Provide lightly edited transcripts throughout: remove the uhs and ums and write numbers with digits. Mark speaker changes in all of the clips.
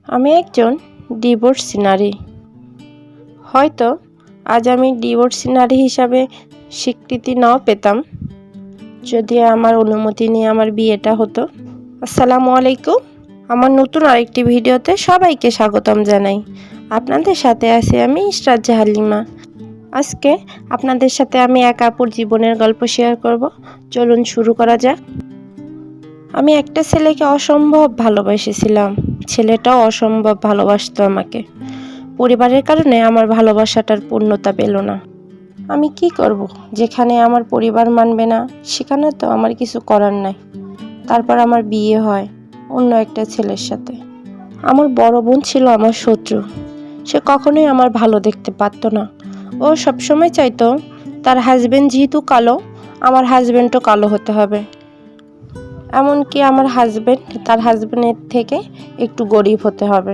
Speaker 1: আমি একজন ডিভোর্সি নারী। হয়তো আজ আমি ডিভোর্সি নারী হিসাবে স্বীকৃতি নাও পেতাম যদি আমার অনুমতি নিয়ে আমার বিয়েটা হতো। আসসালামু আলাইকুম। আমার নতুন আরেকটি ভিডিওতে সবাইকে স্বাগতম জানাই। আপনাদের সাথে আছি আমি ইশরাত জাহান লিমা। আজকে আপনাদের সাথে আমি এক আপুর জীবনের গল্প শেয়ার করব। চলুন শুরু করা যাক। আমি একটা ছেলেকে অসম্ভব ভালোবেসেছিলাম, ছেলেটাও অসম্ভব ভালোবাসতো আমাকে। পরিবারের কারণে আমার ভালোবাসাটার পূর্ণতা পেল না। আমি কি করব? যেখানে আমার পরিবার মানবে না সেখানে তো আমার কিছু করার নাই। তারপর আমার বিয়ে হয় অন্য একটা ছেলের সাথে। আমার বড় বোন ছিল আমার শত্রু। সে কখনোই আমার ভালো দেখতে পারতো না। ও সবসময় চাইতো তার হাজবেন্ড যেহেতু কালো, আমার হাজবেন্ডও কালো হতে হবে। এমনকি আমার হাজবেন্ড তার হাজবেন্ডের থেকে একটু গরিব হতে হবে।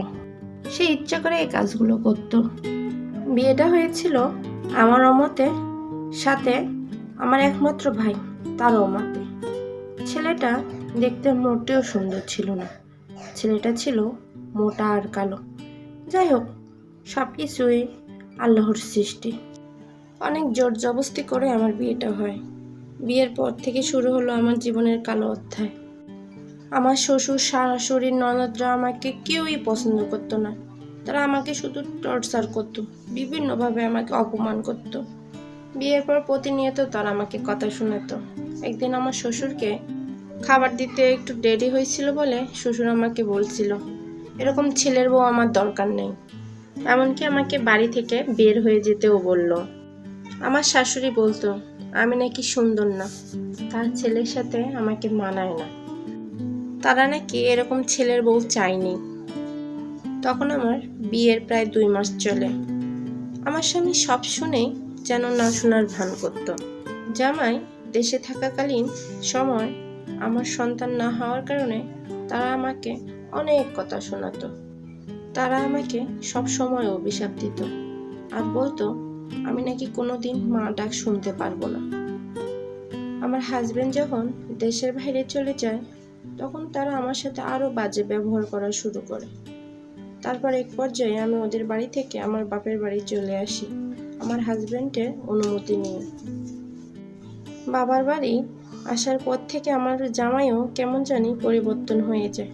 Speaker 1: সে ইচ্ছা করে এই কাজগুলো করতো। বিয়েটা হয়েছিল আমার অমতে, সাথে আমার একমাত্র ভাই তার অমতে। ছেলেটা দেখতে মোটেও সুন্দর ছিল না। ছেলেটা ছিল মোটা আর কালো। যাই হোক, সব কিছুই আল্লাহর সৃষ্টি। অনেক জোর জবরদস্তি করে আমার বিয়েটা হয়। বিয়ের পর থেকে শুরু হলো আমার জীবনের কালো অধ্যায়। আমার শ্বশুর, শাশুড়ির, ননদরা আমাকে কেউই পছন্দ করতো না। তারা আমাকে শুধু টর্চার করতো, বিভিন্নভাবে আমাকে অপমান করতো। বিয়ের পর প্রতিনিয়ত তারা আমাকে কথা শোনাতো। একদিন আমার শ্বশুরকে খাবার দিতে একটু দেরি হয়েছিল বলে শ্বশুর আমাকে বলছিল, এরকম ছেলের বউ আমার দরকার নেই। এমনকি আমাকে বাড়ি থেকে বের হয়ে যেতেও বলল। আমার শাশুড়ি বলতো আমি নাকি সুন্দর না, তার ছেলের সাথে আমাকে মানায় না। তারা নাকি এরকম ছেলের বউ চায়নি। তখন আমার বিয়ের প্রায় 2 মাস চলে। আমার স্বামী সব শুনেই যেন না শোনার ভান করত। জামাই দেশে থাকাকালীন সময় আমার সন্তান না হওয়ার কারণে তারা আমাকে অনেক কথা শোনাতো। তারা আমাকে সব সময় অভিশাপ দিত আর বলতো আমি নাকি কোনোদিন মা ডাক শুনতে পারবো না। আমার হাজবেন্ড যখন দেশের বাইরে চলে যায় তখন তারা আমার সাথে আরো বাজে ব্যবহার করা শুরু করে। তারপর এক পর্যায়ে আমি ওদের বাড়ি থেকে আমার বাপের বাড়ি চলে আসি আমার হাজবেন্ডের অনুমতি নিয়ে। বাবার বাড়ি আসার পর থেকে আমার জামাইও কেমন জানি পরিবর্তন হয়ে যায়।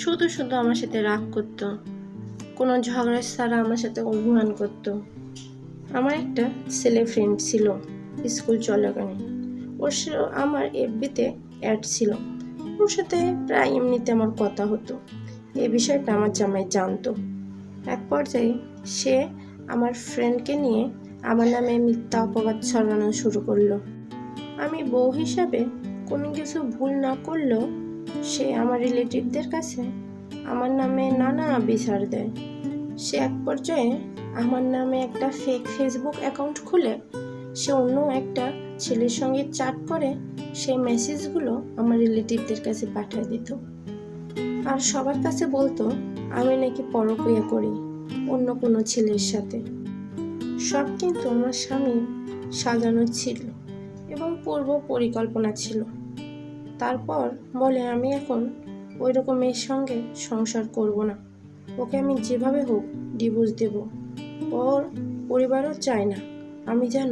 Speaker 1: শুধু শুধু আমার সাথে রাগ করত, কোনো ঝগড়া ছাড়া আমার সাথে অভিমান করত। আমার একটা ছেলে ফ্রেন্ড ছিল স্কুল চলাকালীন। আমার এফবিতে অ্যাড ছিল। ওর সাথে প্রায় এমনিতে আমার কথা হতো। এই বিষয়টা আমার জামাই জানতো। এক পর্যায়ে সে আমার ফ্রেন্ডকে নিয়ে আমার নামে মিথ্যা অপবাদ ছড়ানো শুরু করলো। আমি বউ হিসাবে কোনো কিছু ভুল না করলেও সে আমার রিলেটিভদের কাছে আমার নামে নানা বিচার দেয়। সে এক পর্যায়ে আমার নামে একটা ফেক ফেসবুক অ্যাকাউন্ট খুলে সে অন্য একটা ছেলের সঙ্গে চ্যাট করে সেই মেসেজগুলো আমার রিলেটিভদের কাছে পাঠিয়ে দিত। আর সবার কাছে বলতো আমি নাকি পরকীয়া করি অন্য কোনো ছেলের সাথে। সব কিন্তু আমার স্বামী সাজানো ছিল এবং পূর্ব পরিকল্পনা ছিল। তারপর বলে আমি এখন ওই রকম মেয়ের সঙ্গে সংসার করব না, ওকে আমি যেভাবে হোক ডিভোর্স দেব। ওর পরিবারও চায় না আমি যেন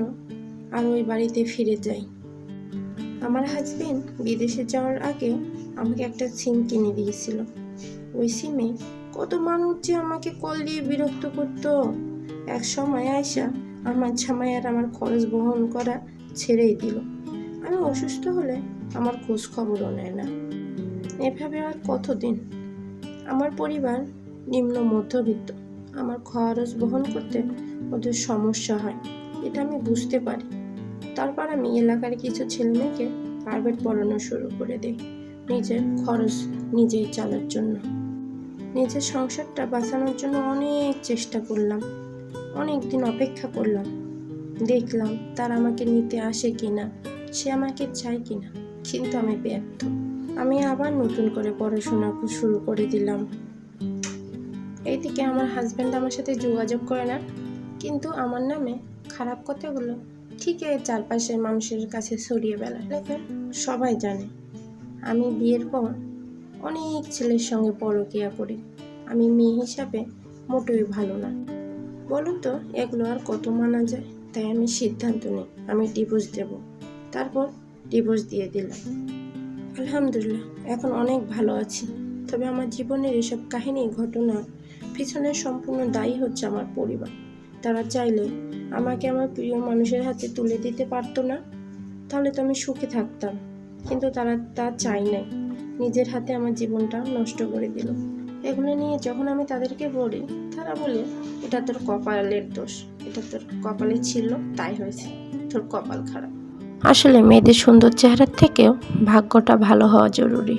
Speaker 1: আর ওই বাড়িতে ফিরে যাই। আমার হাজবেন্ড বিদেশে যাওয়ার আগে আমাকে একটা সিম কিনে দিয়েছিল। ওই সিমে কত মানুষ যে আমাকে কল দিয়ে বিরক্ত করতো। এক সময় আয়সা আমার জামাই আর আমার খরচ বহন করা ছেড়েই দিল। আমি অসুস্থ হলে আমার খোঁজ খবরও নেয় না। এভাবে আর কতদিন? আমার পরিবার নিম্ন মধ্যবিত্ত। আমার খরচ বহন করতে ওদের সমস্যা হয়, এটা আমি বুঝতে পারি। তারপর আমি এলাকার কিছু ছেলে মেয়েকে প্রাইভেট পড়ানো শুরু করে দিই নিজের খরচ নিজেই চালার জন্য। নিজের সংসারটা বাঁচানোর জন্য অনেক চেষ্টা করলাম, অনেক দিন অপেক্ষা করলাম। দেখলাম তার আমাকে নিতে আসে কিনা, সে আমাকে চায় কিনা, কিন্তু আমি ব্যর্থ। আমি আবার নতুন করে পড়াশোনা শুরু করে দিলাম। এইদিকে আমার হাজব্যান্ড আমার সাথে যোগাযোগ করে না, কিন্তু আমার নামে খারাপ কথাগুলো ঠিকই চারপাশের মানুষের কাছে ছড়িয়ে বেড়ায়। সবাই জানে আমি বিয়ের পর অনেক ছেলের সঙ্গে পরকীয়া করি। আমি মেয়ে হিসাবে মোটেই ভালো না। বলুন তো এগুলো আর কত মানা যায়? তাই আমি সিদ্ধান্ত নিই আমি ডিভোর্স দেব। তারপর ডিভোর্স দিয়ে দিলাম। আলহামদুলিল্লাহ, এখন অনেক ভালো আছি। তবে আমার জীবনের এসব কাহিনী ঘটনার পিছনের সম্পূর্ণ দায়ী হচ্ছে আমার পরিবার। তারা চাইলে আমাকে আমার প্রিয় মানুষের হাতে তুলে দিতে পারতো না, তাহলে তো আমি সুখে থাকতাম। কিন্তু তারা তা চায় নাই, নিজের হাতে আমার জীবনটা নষ্ট করে দিল। এগুলো নিয়ে যখন আমি তাদেরকে বলি, তারা বলে এটা তোর কপালের দোষ, এটা তোর কপালে ছিল তাই হয়েছে, তোর কপাল খারাপ। আসলে মেয়েদের সুন্দর চেহারার থেকেও ভাগ্যটা ভালো হওয়া জরুরি।